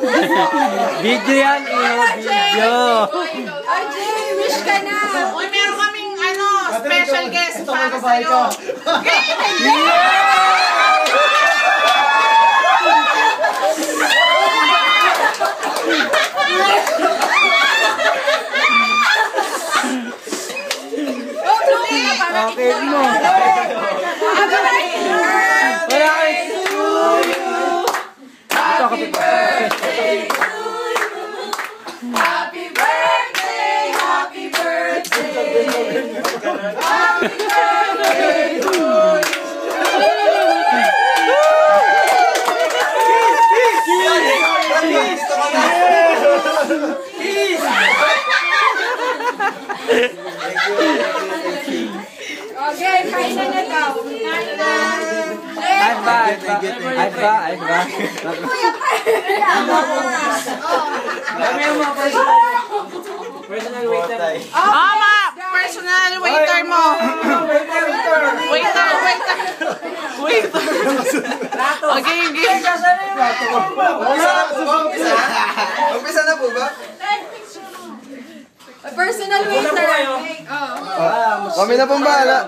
Video yan, video. RJ, wish ka na. Uy, meron kaming special guest para sa'yo. Okay mo. Wala kayo. Ito, kapit mo. Happy birthday, happy birthday. Happy birthday to you. Okay, kain na daw. Ayos ba? Personal waiter. Personal waiter mo. Waiter. Okay, game. Umpisa na po ba? Personal waiter. Kami na pong bahala.